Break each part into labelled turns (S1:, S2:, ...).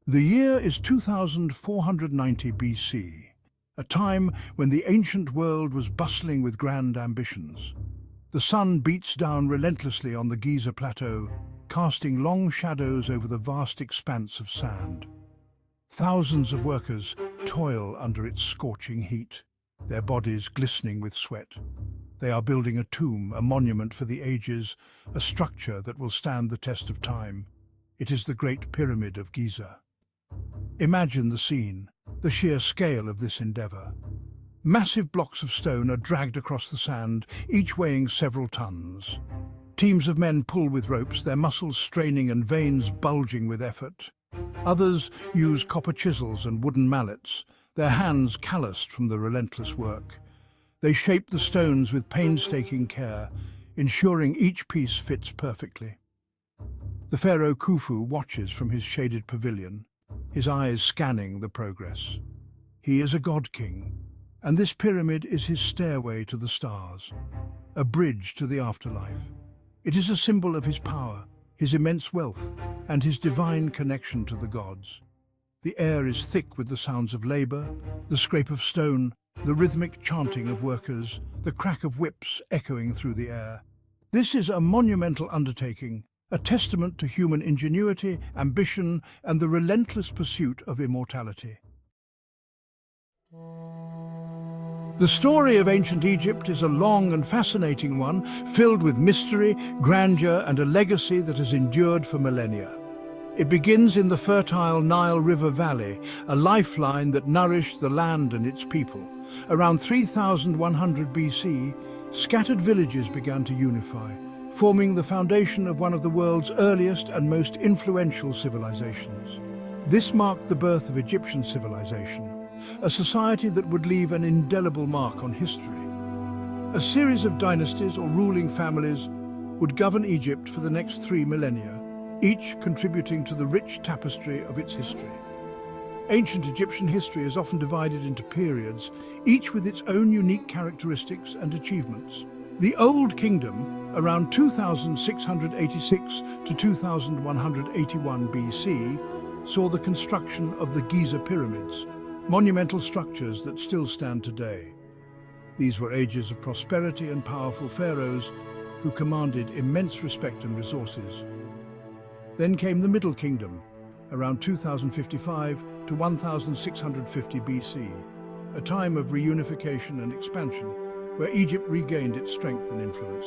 S1: The year is 2490 BC, a time when the ancient world was bustling with grand ambitions. The sun beats down relentlessly on the Giza Plateau, casting long shadows over the vast expanse of sand. Thousands of workers toil under its scorching heat, their bodies glistening with sweat. They are building a tomb, a monument for the ages, a structure that will stand the test of time. It is the Great Pyramid of Giza. Imagine the scene, the sheer scale of this endeavor. Massive blocks of stone are dragged across the sand, each weighing several tons. Teams of men pull with ropes, their muscles straining and veins bulging with effort. Others use copper chisels and wooden mallets, their hands calloused from the relentless work. They shape the stones with painstaking care, ensuring each piece fits perfectly. The pharaoh Khufu watches from his shaded pavilion, his eyes scanning the progress. He is a god-king, and this pyramid is his stairway to the stars, a bridge to the afterlife. It is a symbol of his power, his immense wealth, and his divine connection to the gods. The air is thick with the sounds of labor, the scrape of stone, the rhythmic chanting of workers, the crack of whips echoing through the air. This is a monumental undertaking, a testament to human ingenuity, ambition, and the relentless pursuit of immortality. The story of ancient Egypt is a long and fascinating one, filled with mystery, grandeur, and a legacy that has endured for millennia. It begins in the fertile Nile River Valley, a lifeline that nourished the land and its people. Around 3100 BC, scattered villages began to unify, forming the foundation of one of the world's earliest and most influential civilizations. This marked the birth of Egyptian civilization, a society that would leave an indelible mark on history. A series of dynasties or ruling families would govern Egypt for the next 3 millennia, each contributing to the rich tapestry of its history. Ancient Egyptian history is often divided into periods, each with its own unique characteristics and achievements. The Old Kingdom, around 2686 to 2181 BC, saw the construction of the Giza pyramids, monumental structures that still stand today. These were ages of prosperity and powerful pharaohs who commanded immense respect and resources. Then came the Middle Kingdom, around 2055 to 1650 BC, a time of reunification and expansion, where Egypt regained its strength and influence.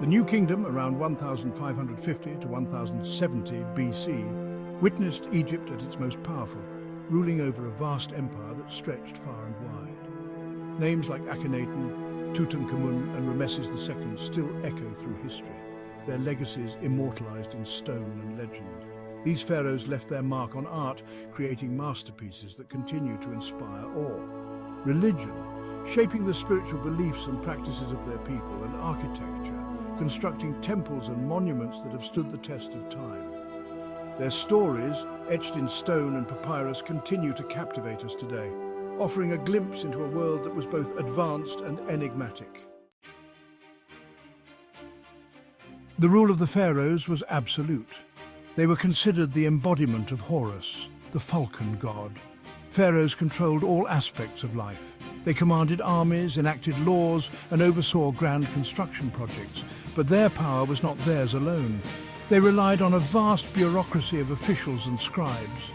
S1: The New Kingdom, around 1550 to 1070 BC, witnessed Egypt at its most powerful, ruling over a vast empire that stretched far and wide. Names like Akhenaten, Tutankhamun, and Ramesses II still echo through history, their legacies immortalized in stone and legend. These pharaohs left their mark on art, creating masterpieces that continue to inspire awe. Religion, shaping the spiritual beliefs and practices of their people, and architecture, constructing temples and monuments that have stood the test of time. Their stories, etched in stone and papyrus, continue to captivate us today, offering a glimpse into a world that was both advanced and enigmatic. The rule of the pharaohs was absolute. They were considered the embodiment of Horus, the falcon god. Pharaohs controlled all aspects of life. They commanded armies, enacted laws, and oversaw grand construction projects. But their power was not theirs alone. They relied on a vast bureaucracy of officials and scribes.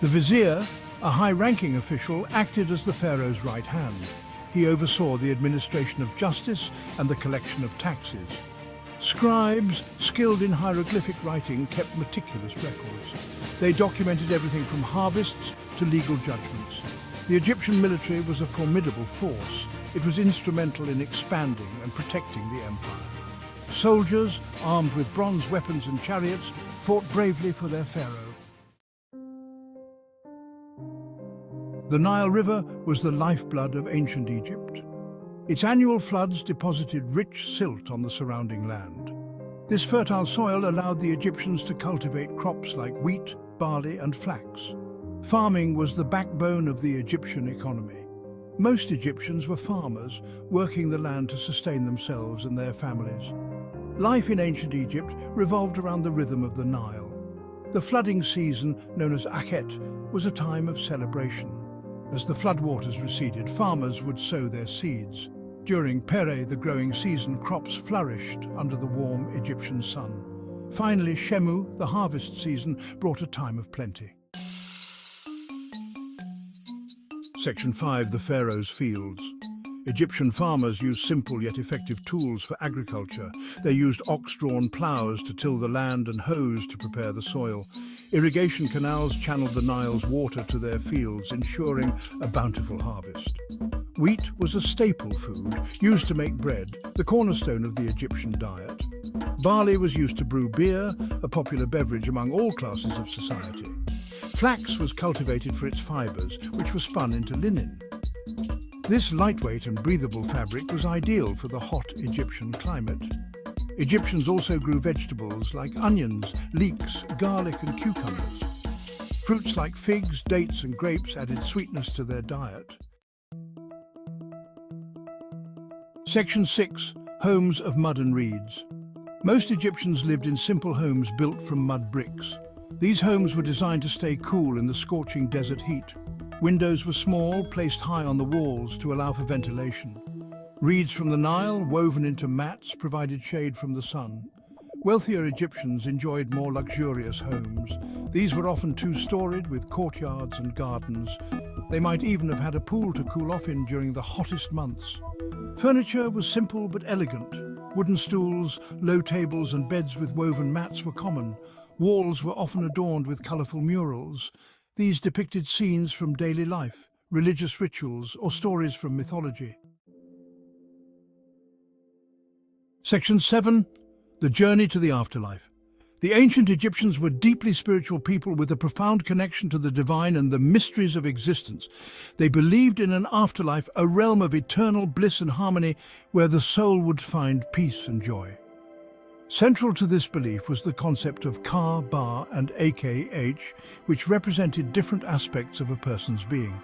S1: The vizier, a high-ranking official, acted as the pharaoh's right hand. He oversaw the administration of justice and the collection of taxes. Scribes, skilled in hieroglyphic writing, kept meticulous records. They documented everything from harvests to legal judgments. The Egyptian military was a formidable force. It was instrumental in expanding and protecting the empire. Soldiers, armed with bronze weapons and chariots, fought bravely for their pharaoh. The Nile River was the lifeblood of ancient Egypt. Its annual floods deposited rich silt on the surrounding land. This fertile soil allowed the Egyptians to cultivate crops like wheat, barley, and flax. Farming was the backbone of the Egyptian economy. Most Egyptians were farmers, working the land to sustain themselves and their families. Life in ancient Egypt revolved around the rhythm of the Nile. The flooding season, known as Akhet, was a time of celebration. As the floodwaters receded, farmers would sow their seeds. During Pere, the growing season, crops flourished under the warm Egyptian sun. Finally, Shemu, the harvest season, brought a time of plenty. Section 5. The Pharaohs' Fields. Egyptian farmers used simple yet effective tools for agriculture. They used ox-drawn ploughs to till the land and hoes to prepare the soil. Irrigation canals channeled the Nile's water to their fields, ensuring a bountiful harvest. Wheat was a staple food, used to make bread, the cornerstone of the Egyptian diet. Barley was used to brew beer, a popular beverage among all classes of society. Flax was cultivated for its fibers, which were spun into linen. This lightweight and breathable fabric was ideal for the hot Egyptian climate. Egyptians also grew vegetables like onions, leeks, garlic and cucumbers. Fruits like figs, dates and grapes added sweetness to their diet. Section 6. Homes of mud and reeds. Most Egyptians lived in simple homes built from mud bricks. These homes were designed to stay cool in the scorching desert heat. Windows were small, placed high on the walls to allow for ventilation. Reeds from the Nile, woven into mats, provided shade from the sun. Wealthier Egyptians enjoyed more luxurious homes. These were often two-storied with courtyards and gardens. They might even have had a pool to cool off in during the hottest months. Furniture was simple but elegant. Wooden stools, low tables and beds with woven mats were common. Walls were often adorned with colourful murals. These depicted scenes from daily life, religious rituals, or stories from mythology. Section 7. The Journey to the Afterlife. The ancient Egyptians were deeply spiritual people with a profound connection to the divine and the mysteries of existence. They believed in an afterlife, a realm of eternal bliss and harmony where the soul would find peace and joy. Central to this belief was the concept of Ka, Ba and Akh, which represented different aspects of a person's being.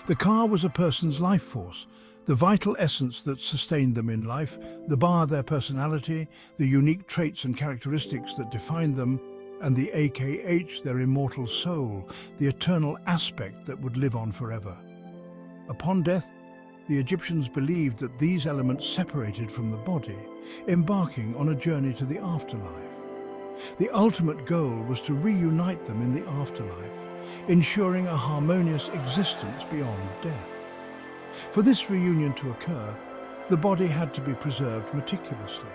S1: The Ka was a person's life force, the vital essence that sustained them in life, the Ba their personality, the unique traits and characteristics that defined them, and the Akh their immortal soul, the eternal aspect that would live on forever. Upon death, the Egyptians believed that these elements separated from the body, embarking on a journey to the afterlife. The ultimate goal was to reunite them in the afterlife, ensuring a harmonious existence beyond death. For this reunion to occur, the body had to be preserved meticulously.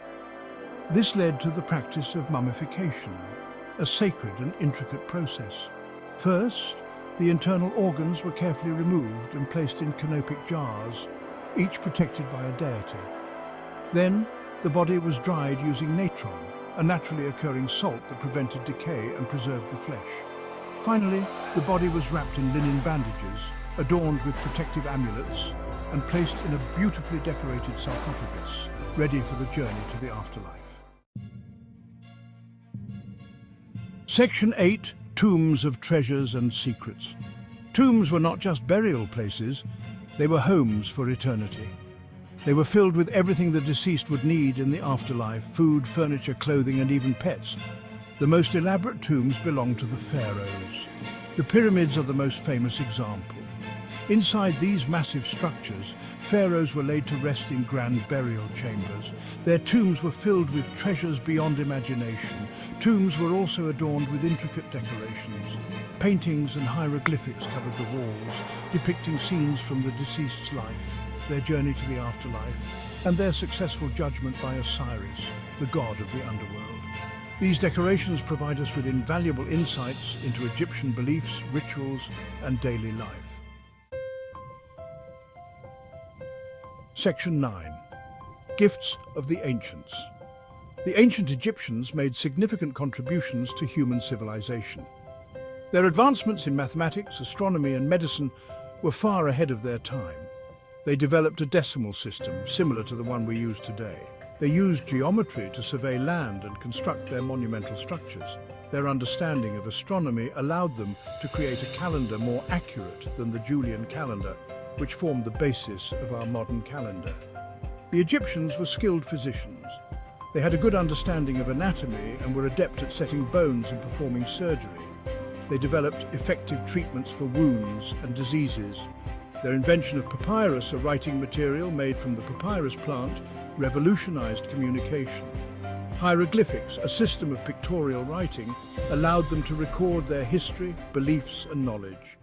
S1: This led to the practice of mummification, a sacred and intricate process. First, the internal organs were carefully removed and placed in canopic jars, each protected by a deity. Then, the body was dried using natron, a naturally occurring salt that prevented decay and preserved the flesh. Finally, the body was wrapped in linen bandages, adorned with protective amulets, and placed in a beautifully decorated sarcophagus, ready for the journey to the afterlife. Section 8. Tombs of treasures and secrets. Tombs were not just burial places, they were homes for eternity. They were filled with everything the deceased would need in the afterlife: food, furniture, clothing, and even pets. The most elaborate tombs belonged to the pharaohs. The pyramids are the most famous example. Inside these massive structures, pharaohs were laid to rest in grand burial chambers. Their tombs were filled with treasures beyond imagination. Tombs were also adorned with intricate decorations. Paintings and hieroglyphics covered the walls, depicting scenes from the deceased's life, their journey to the afterlife, and their successful judgment by Osiris, the god of the underworld. These decorations provide us with invaluable insights into Egyptian beliefs, rituals, and daily life. Section 9. Gifts of the Ancients. The ancient Egyptians made significant contributions to human civilization. Their advancements in mathematics, astronomy, and medicine were far ahead of their time. They developed a decimal system similar to the one we use today. They used geometry to survey land and construct their monumental structures. Their understanding of astronomy allowed them to create a calendar more accurate than the Julian calendar, which formed the basis of our modern calendar. The Egyptians were skilled physicians. They had a good understanding of anatomy and were adept at setting bones and performing surgery. They developed effective treatments for wounds and diseases. Their invention of papyrus, a writing material made from the papyrus plant, revolutionized communication. Hieroglyphics, a system of pictorial writing, allowed them to record their history, beliefs, and knowledge.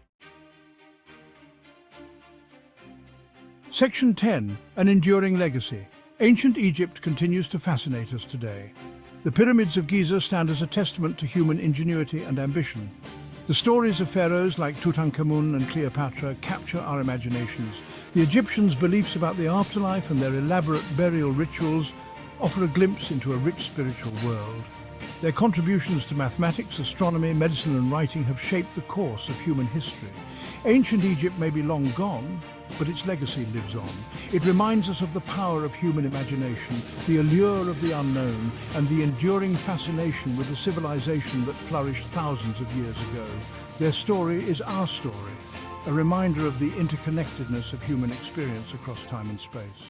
S1: Section 10. An enduring legacy. Ancient Egypt continues to fascinate us today. The pyramids of Giza stand as a testament to human ingenuity and ambition. The stories of pharaohs like Tutankhamun and Cleopatra capture our imaginations. The Egyptians' beliefs about the afterlife and their elaborate burial rituals offer a glimpse into a rich spiritual world. Their contributions to mathematics, astronomy, medicine and writing have shaped the course of human history. Ancient Egypt may be long gone, but its legacy lives on. It reminds us of the power of human imagination, the allure of the unknown, and the enduring fascination with a civilization that flourished thousands of years ago. Their story is our story, a reminder of the interconnectedness of human experience across time and space.